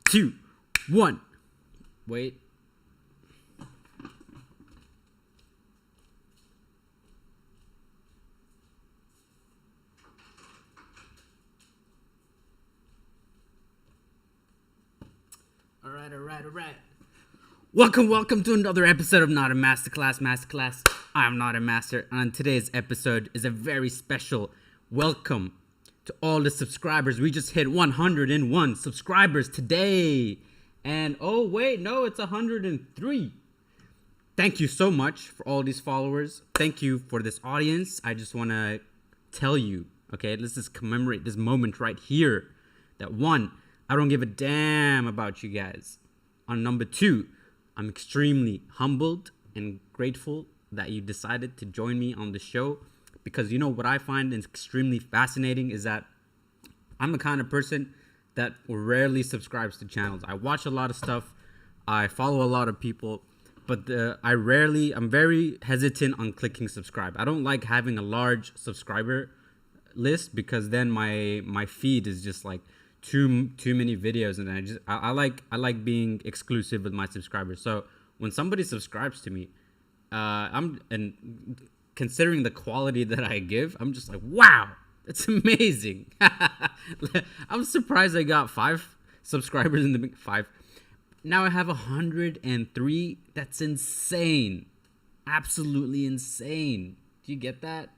2, 1. Wait. All right. Welcome to another episode of Not a Masterclass. I'm Not a Master, and on today's episode is a very special welcome to all the subscribers. We just hit 101 subscribers today. And oh wait, no, it's 103. Thank you so much for all these followers. Thank you for this audience. I just want to tell you, okay, let's just commemorate this moment right here. That one, I don't give a damn about you guys. On number 2, I'm extremely humbled and grateful that you decided to join me on the show, because you know what I find is extremely fascinating is that I'm the kind of person that rarely subscribes to channels. I watch a lot of stuff, I follow a lot of people, but I'm very hesitant on clicking subscribe. I don't like having a large subscriber list, because then my feed is just like too many videos, and I like being exclusive with my subscribers. So when somebody subscribes to me, and considering the quality that I give, I'm just like, wow, that's amazing. I'm surprised I got 5 subscribers in the 5. Now I have 103. That's insane. Absolutely insane. Do you get that?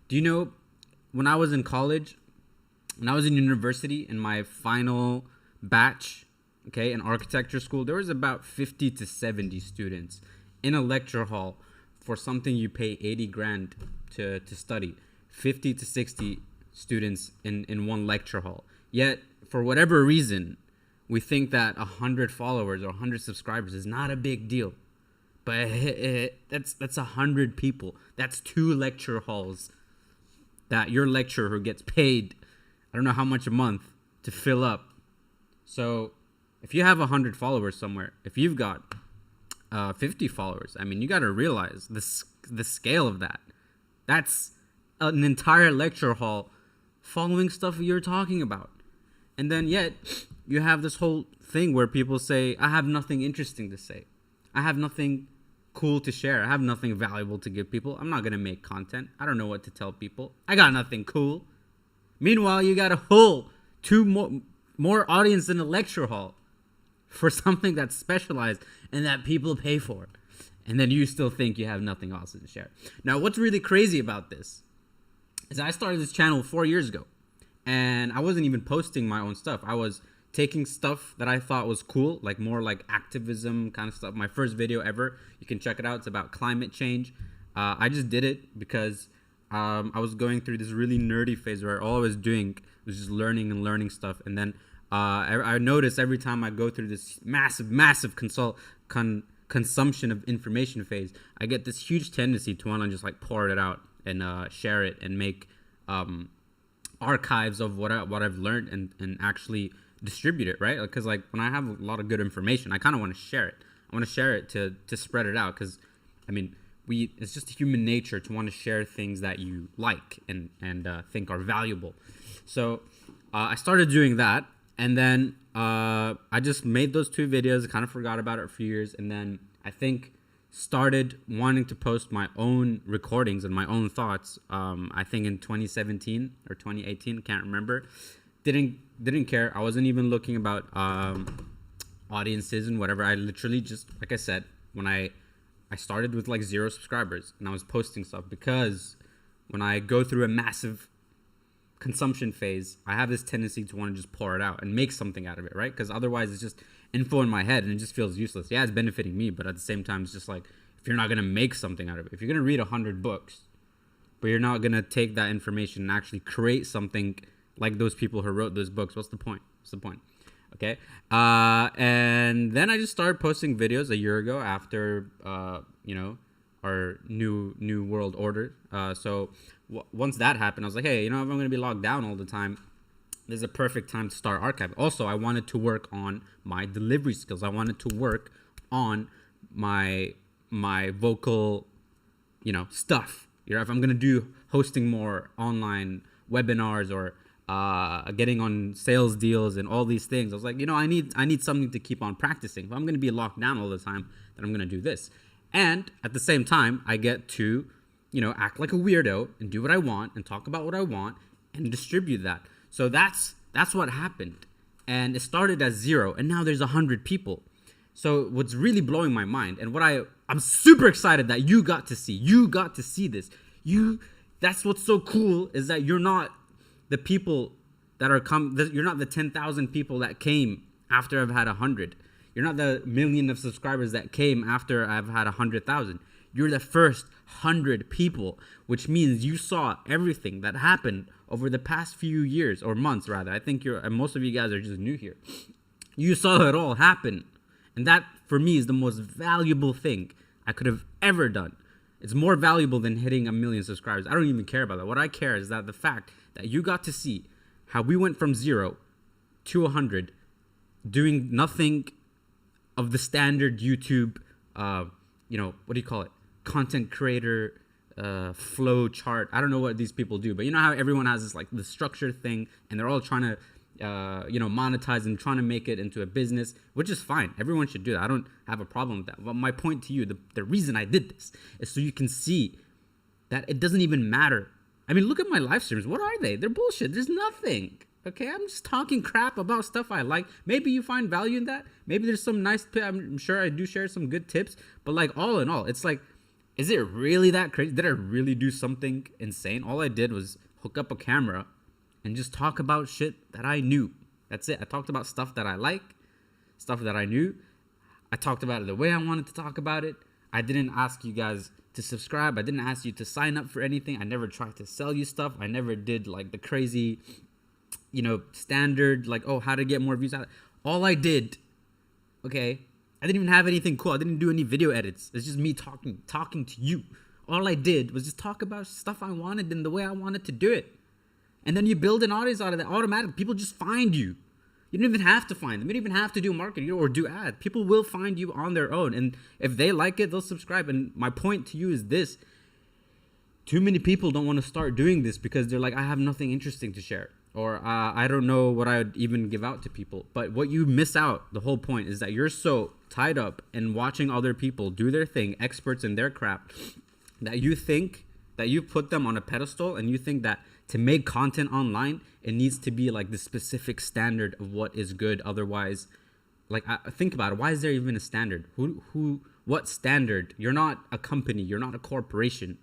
Do you know, when I was in college, when I was in university in my final batch, okay, in architecture school, there was about 50 to 70 students in a lecture hall for something you pay 80 grand to study. 50 to 60 students in one lecture hall. Yet, for whatever reason, we think that 100 followers or 100 subscribers is not a big deal. But that's 100 people. That's 2 lecture halls that your lecturer gets paid, I don't know how much a month, to fill up. So if you have 100 followers somewhere, if you've got 50 followers, I mean, you got to realize the scale of that. That's an entire lecture hall following stuff you're talking about. And then yet you have this whole thing where people say, I have nothing interesting to say. I have nothing cool to share. I have nothing valuable to give people. I'm not going to make content. I don't know what to tell people. I got nothing cool. Meanwhile, you got a whole 2 more audience in the lecture hall for something that's specialized and that people pay for. And then you still think you have nothing awesome to share. Now, what's really crazy about this is I started this channel 4 years ago, and I wasn't even posting my own stuff. I was taking stuff that I thought was cool, like more like activism kind of stuff. My first video ever, you can check it out. It's about climate change. I just did it because I was going through this really nerdy phase where all I was doing was just learning stuff. And then I noticed every time I go through this massive consumption of information phase, I get this huge tendency to want to just like pour it out and share it and make archives of what I've learned and actually distribute it, right? Because like when I have a lot of good information, I kind of want to share it. I want to share it to spread it out, because I mean, it's just human nature to want to share things that you like and think are valuable. So I started doing that, and then I just made those 2 videos, kind of forgot about it for a few years, and then I think started wanting to post my own recordings and my own thoughts. I think in 2017 or 2018, can't remember. Didn't care. I wasn't even looking about audiences and whatever. I literally just, like I said, when I started with like 0 subscribers, and I was posting stuff, because when I go through a massive consumption phase, I have this tendency to want to just pour it out and make something out of it, right? Because otherwise it's just info in my head and it just feels useless. Yeah, it's benefiting me, but at the same time, it's just like, if you're not going to make something out of it, if you're going to read 100 books, but you're not going to take that information and actually create something like those people who wrote those books, what's the point? Okay. And then I just started posting videos a year ago after, our new world order. So once that happened, I was like, hey, if I'm going to be locked down all the time, this is a perfect time to start archiving. Also, I wanted to work on my delivery skills. I wanted to work on my vocal, stuff. If I'm going to do hosting more online webinars or getting on sales deals and all these things. I was like, I need something to keep on practicing. If I'm going to be locked down all the time, then I'm going to do this. And at the same time, I get to, act like a weirdo and do what I want and talk about what I want and distribute that. So that's what happened. And it started as 0, and now there's 100 people. So what's really blowing my mind, and what I'm super excited that you got to see this. That's what's so cool, is that you're not the people that are you're not the 10,000 people that came after I've had 100. You're not the million of subscribers that came after I've had 100,000. You're the first 100 people, which means you saw everything that happened over the past few years, or months rather. I think most of you guys are just new here. You saw it all happen. And that, for me, is the most valuable thing I could have ever done. It's more valuable than hitting 1 million subscribers. I don't even care about that. What I care is that the fact that you got to see how we went from 0 to 100, doing nothing of the standard YouTube, what do you call it? Content creator flow chart. I don't know what these people do, but you know how everyone has this the structured thing, and they're all trying to monetize and trying to make it into a business, which is fine. Everyone should do that. I don't have a problem with that. But my point to you, the reason I did this is so you can see that it doesn't even matter. I mean, look at my live streams. What are they? They're bullshit. There's nothing. Okay, I'm just talking crap about stuff I like. Maybe you find value in that. Maybe there's some nice, I'm sure I do share some good tips, but all in all, it's is it really that crazy? Did I really do something insane? All I did was hook up a camera and just talk about shit that I knew. That's it. I talked about stuff that I like, stuff that I knew. I talked about it the way I wanted to talk about it. I didn't ask you guys to subscribe. I didn't ask you to sign up for anything. I never tried to sell you stuff. I never did the crazy, standard, how to get more views out. All I did, okay, I didn't even have anything cool. I didn't do any video edits. It's just me talking to you. All I did was just talk about stuff I wanted and the way I wanted to do it. And then you build an audience out of that automatically. People just find you. You don't even have to find them. You don't even have to do marketing or do ads. People will find you on their own. And if they like it, they'll subscribe. And my point to you is this. Too many people don't want to start doing this because they're like, I have nothing interesting to share. Or I don't know what I would even give out to people. But what you miss out, the whole point, is that you're so tied up in watching other people do their thing, experts in their crap, that you think that you put them on a pedestal, and you think that to make content online, it needs to be the specific standard of what is good. Otherwise, think about it. Why is there even a standard? What standard? You're not a company. You're not a corporation.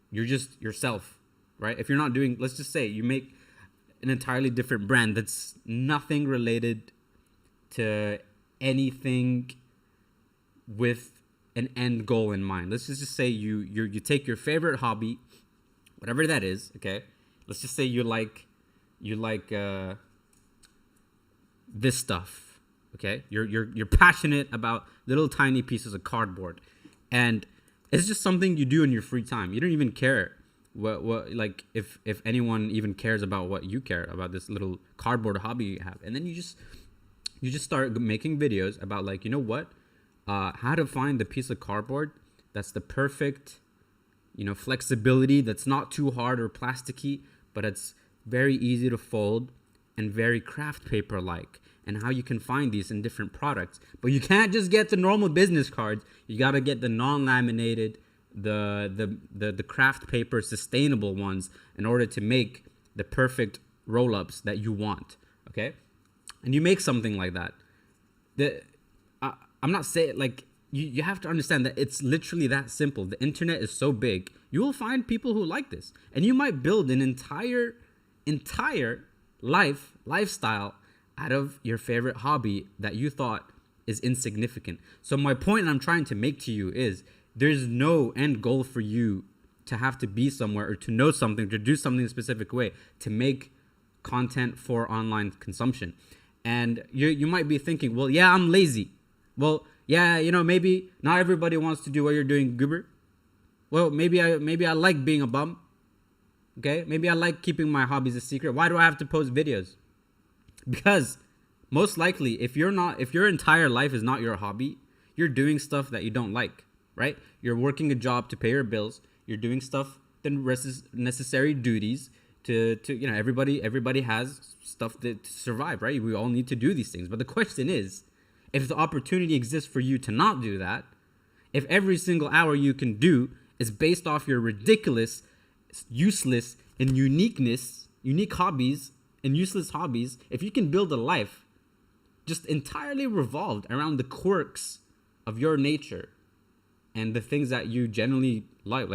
You're just yourself, right? If you're not doing, let's just say you make an entirely different brand that's nothing related to anything with an end goal in mind. Let's just say you take your favorite hobby, whatever that is, okay? Let's just say you like this stuff, okay? You're passionate about little tiny pieces of cardboard, and it's just something you do in your free time. You don't even care what if anyone even cares about what you care about, this little cardboard hobby you have. And then you just start making videos about how to find the piece of cardboard that's the perfect flexibility, that's not too hard or plasticky, but it's very easy to fold and very craft paper like, and how you can find these in different products. But you can't just get the normal business cards. You got to get the non-laminated, the craft paper sustainable ones in order to make the perfect roll-ups that you want, okay? And you make something like that. I'm not saying you have to understand that it's literally that simple. The internet is so big. You will find people who like this, and you might build an entire lifestyle out of your favorite hobby that you thought is insignificant. So my point I'm trying to make to you is there's no end goal for you to have to be somewhere or to know something, to do something a specific way, to make content for online consumption. And you might be thinking, well, yeah, I'm lazy. Well, yeah, maybe not everybody wants to do what you're doing, Goober. Well, maybe I like being a bum. Okay? Maybe I like keeping my hobbies a secret. Why do I have to post videos? Because most likely, if your entire life is not your hobby, you're doing stuff that you don't like, right? You're working a job to pay your bills. You're doing stuff, then necessary duties. to everybody has stuff to survive, right? We all need to do these things. But the question is, if the opportunity exists for you to not do that, if every single hour you can do is based off your ridiculous, useless, and unique hobbies and useless hobbies, if you can build a life just entirely revolved around the quirks of your nature and the things that you generally like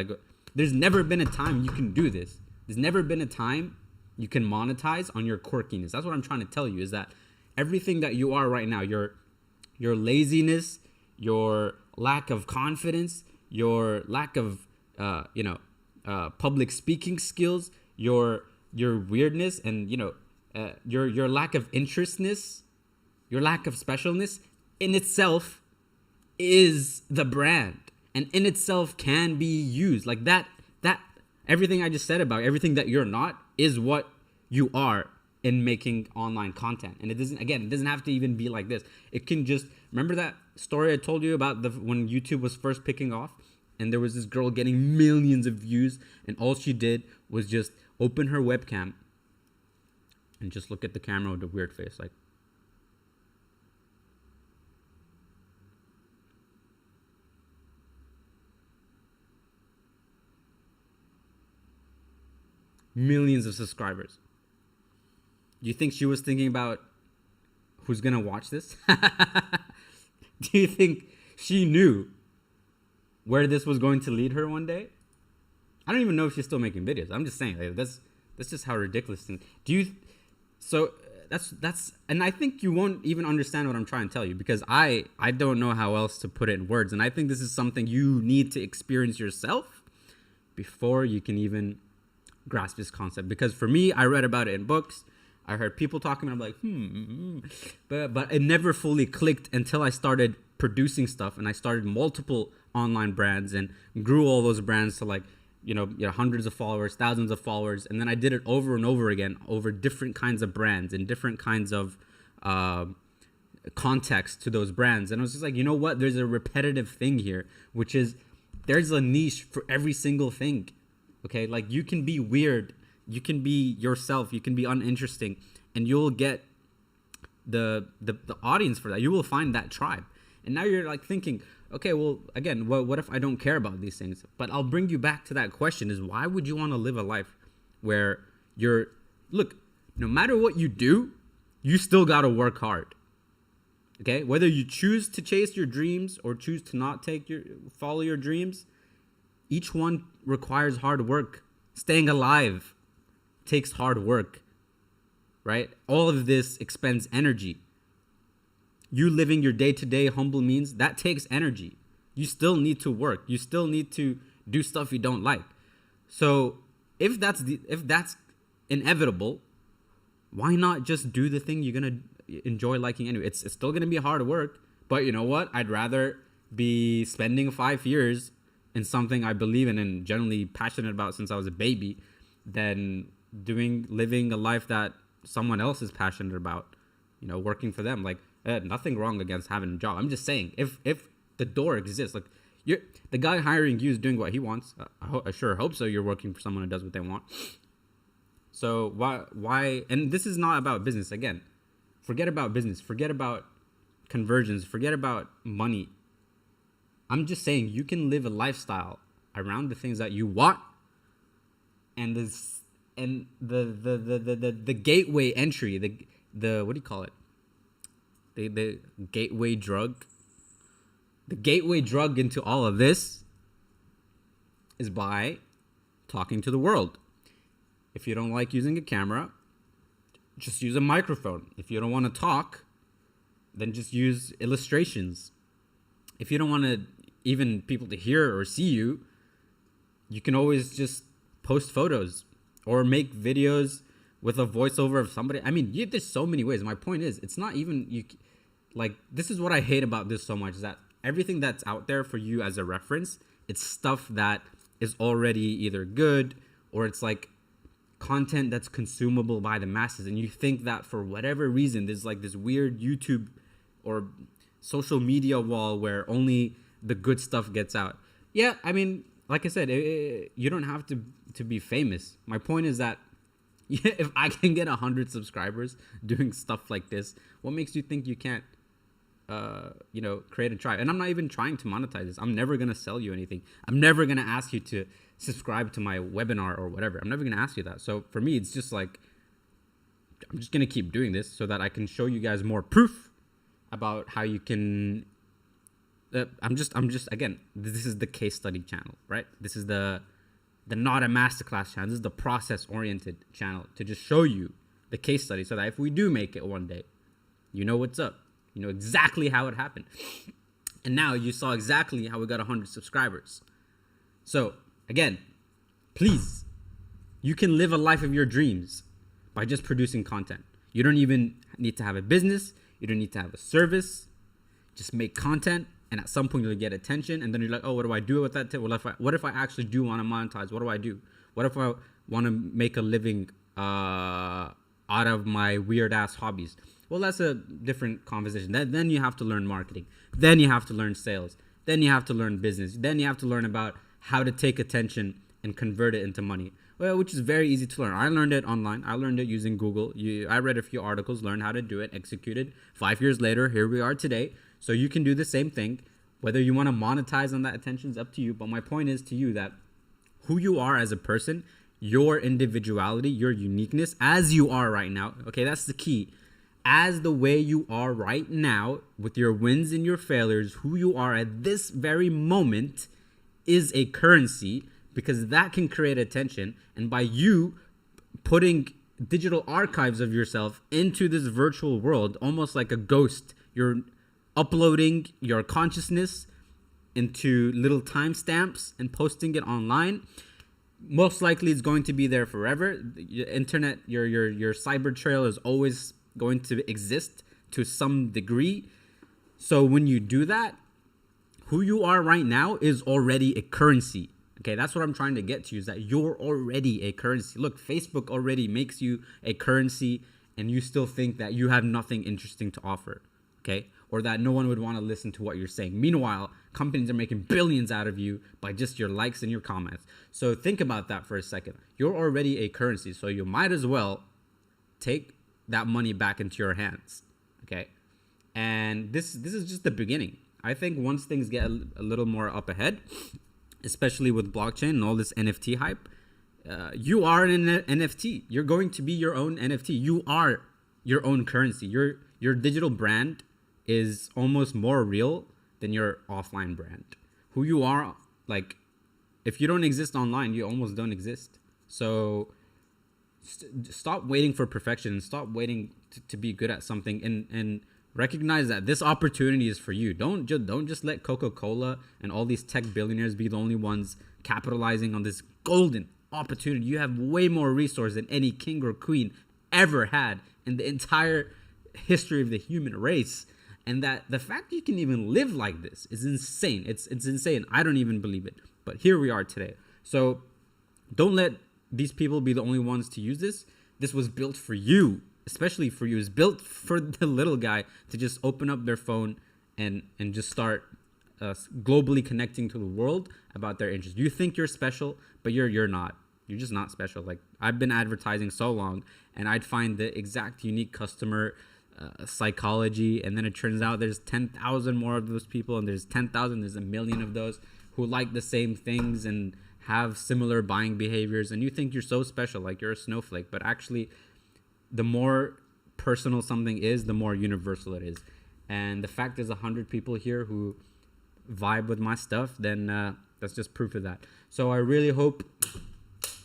there's never been a time you can do this. There's never been a time you can monetize on your quirkiness. That's what I'm trying to tell you, is that everything that you are right now, your laziness, your lack of confidence, your lack of public speaking skills, your weirdness, and your lack of interestness, your lack of specialness in itself is the brand, and in itself can be used like that. Everything I just said about everything that you're not is what you are in making online content. And it doesn't have to even be like this. It can just, remember that story I told you about when YouTube was first picking off, and there was this girl getting millions of views, and all she did was just open her webcam and just look at the camera with a weird face, like, millions of subscribers. Do you think she was thinking about who's gonna watch this? Do you think she knew where this was going to lead her one day? I don't even know if she's still making videos. I'm just saying, like, that's just how ridiculous. That's and I think you won't even understand what I'm trying to tell you, because I don't know how else to put it in words. And I think this is something you need to experience yourself before you can even grasp this concept. Because for me, I read about it in books, I heard people talking, and I'm like, but it never fully clicked until I started producing stuff, and I started multiple online brands and grew all those brands to like, hundreds of followers, thousands of followers. And then I did it over and over again over different kinds of brands and different kinds of context to those brands. And I was just like, you know what? There's a repetitive thing here, which is there's a niche for every single thing. Okay, like you can be weird, you can be yourself, you can be uninteresting, and you'll get the audience for that. You will find that tribe. And now you're like thinking, okay, well, again, what if I don't care about these things? But I'll bring you back to that question: is why would you want to live a life where look, no matter what you do, you still got to work hard. Okay, whether you choose to chase your dreams or choose to not follow your dreams, each one requires hard work. Staying alive takes hard work, right? All of this expends energy. You living your day-to-day humble means, that takes energy. You still need to work. You still need to do stuff you don't like. So if that's inevitable, why not just do the thing you're gonna enjoy liking anyway? It's still gonna be hard work, but you know what? I'd rather be spending 5 years in something I believe in and generally passionate about since I was a baby than living a life that someone else is passionate about, working for them. Like, nothing wrong against having a job. I'm just saying, if the door exists, like the guy hiring you is doing what he wants. I sure hope so. You're working for someone who does what they want. So why? And this is not about business. Again, forget about business. Forget about conversions. Forget about money. I'm just saying you can live a lifestyle around the things that you want, and the gateway entry, the what do you call it? The gateway drug. The gateway drug into all of this is by talking to the world. If you don't like using a camera, just use a microphone. If you don't want to talk, then just use illustrations. If you don't want to even people to hear or see you, you can always just post photos or make videos with a voiceover of somebody. I mean, there's so many ways. My point is, it's not even this is what I hate about this so much, is that everything that's out there for you as a reference, it's stuff that is already either good or it's like content that's consumable by the masses. And you think that for whatever reason, there's like this weird YouTube or social media wall where only the good stuff gets out. Yeah, I mean, like I said, you don't have to be famous. My point is that Yeah, if I can get 100 subscribers doing stuff like this, what makes you think you can't, create a tribe? And I'm not even trying to monetize this. I'm never going to sell you anything. I'm never going to ask you to subscribe to my webinar or whatever. I'm never going to ask you that. So for me, it's just like, I'm just going to keep doing this so that I can show you guys more proof about how you can, again, this is the case study channel, right? This is the not a masterclass channel. This is the process oriented channel to just show you the case study so that if we do make it one day, you know what's up. You know exactly how it happened. And now you saw exactly how we got 100 subscribers. So again, please, you can live a life of your dreams by just producing content. You don't even need to have a business. You don't need to have a service. Just make content. And at some point you'll get attention, and then you're like, oh, what do I do with that? What if I actually do want to monetize? What do I do? What if I want to make a living out of my weird ass hobbies? Well, that's a different conversation. Then you have to learn marketing. Then you have to learn sales. Then you have to learn business. Then you have to learn about how to take attention and convert it into money. Well, which is very easy to learn. I learned it online. I learned it using Google. I read a few articles, learned how to do it, executed. 5 years later, here we are today. So you can do the same thing. Whether you want to monetize on that attention is up to you. But my point is to you that who you are as a person, your individuality, your uniqueness, as you are right now. Okay, that's the key. As the way you are right now, with your wins and your failures, who you are at this very moment is a currency, because that can create attention. And by you putting digital archives of yourself into this virtual world, almost like a ghost, you're uploading your consciousness into little timestamps and posting it online. Most likely it's going to be there forever. Your internet, your cyber trail is always going to exist to some degree. So when you do that, who you are right now is already a currency. Okay, that's what I'm trying to get to, is that you're already a currency. Look, Facebook already makes you a currency, and you still think that you have nothing interesting to offer. Okay, or that no one would want to listen to what you're saying. Meanwhile, companies are making billions out of you by just your likes and your comments. So think about that for a second. You're already a currency, so you might as well take that money back into your hands. Okay, and this is just the beginning. I think once things get a little more up ahead, especially with blockchain and all this NFT hype, you are an NFT. You're going to be your own NFT. You are your own currency. Your digital brand is almost more real than your offline brand. Who you are, like, if you don't exist online, you almost don't exist. So stop waiting for perfection and stop waiting to be good at something, and recognize that this opportunity is for you. Don't just let Coca-Cola and all these tech billionaires be the only ones capitalizing on this golden opportunity. You have way more resources than any king or queen ever had in the entire history of the human race. And that the fact you can even live like this is insane. It's insane. I don't even believe it. But here we are today. So don't let these people be the only ones to use this. This was built for you, especially for you. It's built for the little guy to just open up their phone and just start globally connecting to the world about their interests. You think you're special, but you're not. You're just not special. Like, I've been advertising so long, and I'd find the exact unique customer psychology, and then it turns out there's 10,000 more of those people, and there's 10,000, there's a million of those who like the same things and have similar buying behaviors, and you think you're so special, like you're a snowflake. But actually, the more personal something is, the more universal it is. And the fact there's 100 people here who vibe with my stuff, then that's just proof of that. So I really hope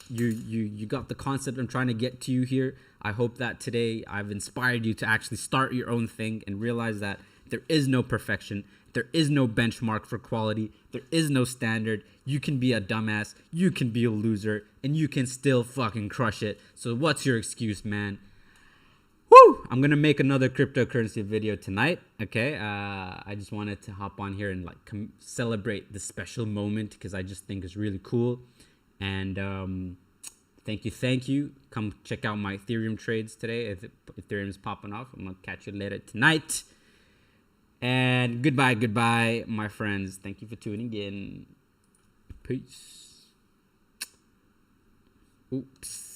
you got the concept I'm trying to get to you here. I hope that today I've inspired you to actually start your own thing and realize that there is no perfection. There is no benchmark for quality. There is no standard. You can be a dumbass. You can be a loser. And you can still fucking crush it. So what's your excuse, man? Woo! I'm going to make another cryptocurrency video tonight. Okay. I just wanted to hop on here and like celebrate this special moment because I just think it's really cool. And thank you. Come check out my Ethereum trades today. If Ethereum's popping off, I'm going to catch you later tonight. And goodbye, my friends. Thank you for tuning in. Peace. Oops.